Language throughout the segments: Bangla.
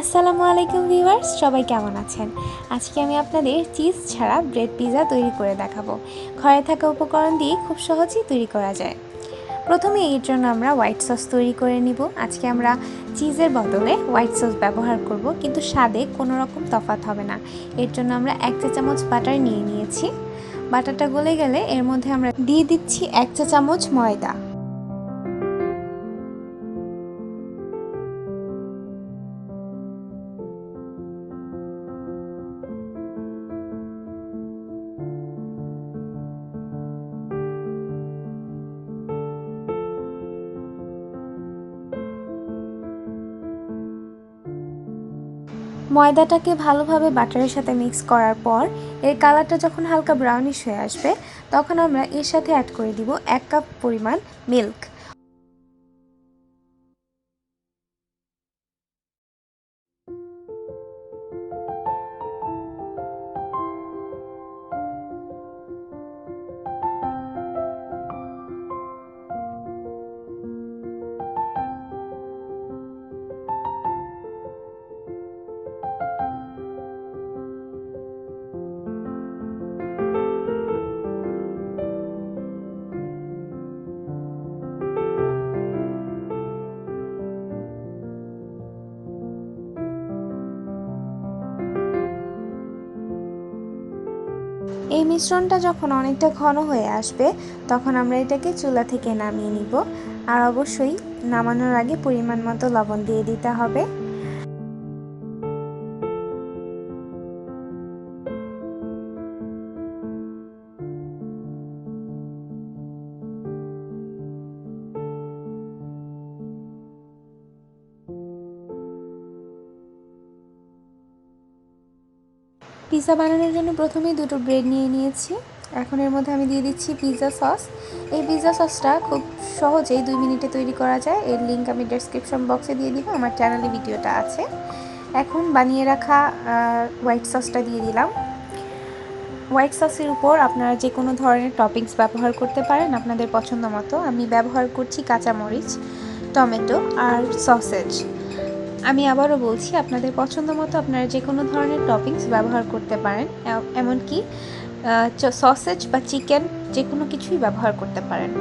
আসসালামু আলাইকুম ভিউয়ার্স, সবাই কেমন আছেন? আজকে আমি আপনাদের চিজ ছাড়া ব্রেড পিৎজা তৈরি করে দেখাবো। ঘরে থাকা উপকরণ দিয়ে খুব সহজেই তৈরি করা যায়। প্রথমে এর জন্য আমরা হোয়াইট সস তৈরি করে নিব। আজকে আমরা চিজের বদলে হোয়াইট সস ব্যবহার করব, কিন্তু স্বাদে কোনো রকম তফাৎ হবে না। এর জন্য আমরা 1 চা চামচ বাটার নিয়েছি। বাটারটা গলে গেলে এর মধ্যে আমরা দিয়ে দিচ্ছি 1 চা চামচ ময়দা। ময়দাটাকে ভালোভাবে বাটারের সাথে মিক্স করার পর এর কালারটা যখন হালকা ব্রাউনিশ হয়ে আসবে, তখন আমরা এর সাথে অ্যাড করে দিব 1 কাপ পরিমাণ মিল্ক। এই মিশ্রণটা যখন অনেকটা ঘন হয়ে আসবে, তখন আমরা এটাকে চুলা থেকে নামিয়ে নিব। আর অবশ্যই নামানোর আগে পরিমাণ মতো লবণ দিয়ে দিতে হবে। পিৎজা বানানোর জন্য প্রথমেই দুটো ব্রেড নিয়ে নিয়েছি। এখন এর মধ্যে আমি দিয়ে দিচ্ছি পিৎজা সস। এই পিৎজা সসটা খুব সহজেই 2 মিনিটে তৈরি করা যায়। এর লিঙ্ক আমি ডেসক্রিপশন বক্সে দিয়ে দিব, আমার চ্যানেলে ভিডিওটা আছে। এখন বানিয়ে রাখা হোয়াইট সসটা দিয়ে দিলাম। হোয়াইট সসের উপর আপনারা যে কোনো ধরনের টপিংস ব্যবহার করতে পারেন আপনাদের পছন্দ মতো। আমি ব্যবহার করছি কাঁচামরিচ, টমেটো আর সসেজ। আমি আবারও বলছি, আপনাদের পছন্দ মতো আপনারা যে কোনো ধরনের টপিংস ব্যবহার করতে পারেন, এমনকি সসেজ বা চিকেন যে কোনো কিছুই ব্যবহার করতে পারেন।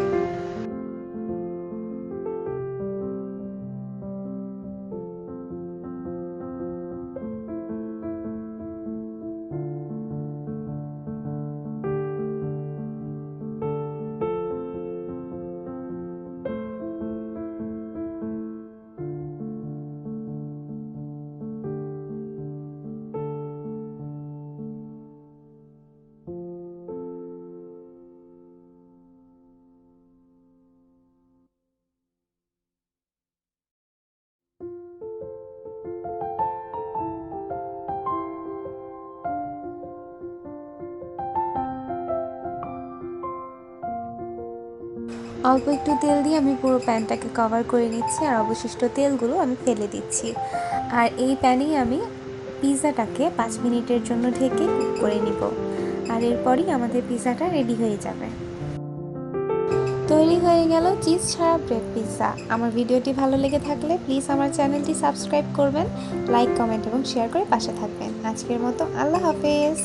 অল্প একটু তেল দিয়ে আমি পুরো প্যানটাকে কভার করে নিচ্ছি, আর অবশিষ্ট তেলগুলো আমি ফেলে দিচ্ছি। আর এই প্যানেই আমি পিৎজাটাকে 5 মিনিটের জন্য ঢেকে কুক করে নিব। আর এরপরই আমাদের পিৎজাটা রেডি হয়ে যাবে। তৈরি হয়ে গেল চিজ ছাড়া ব্রেড পিৎজা। আমার ভিডিওটি ভালো লেগে থাকলে প্লিজ আমার চ্যানেলটি সাবস্ক্রাইব করবেন, লাইক, কমেন্ট এবং শেয়ার করে পাশে থাকবেন। আজকের মতো আল্লাহ হাফেজ।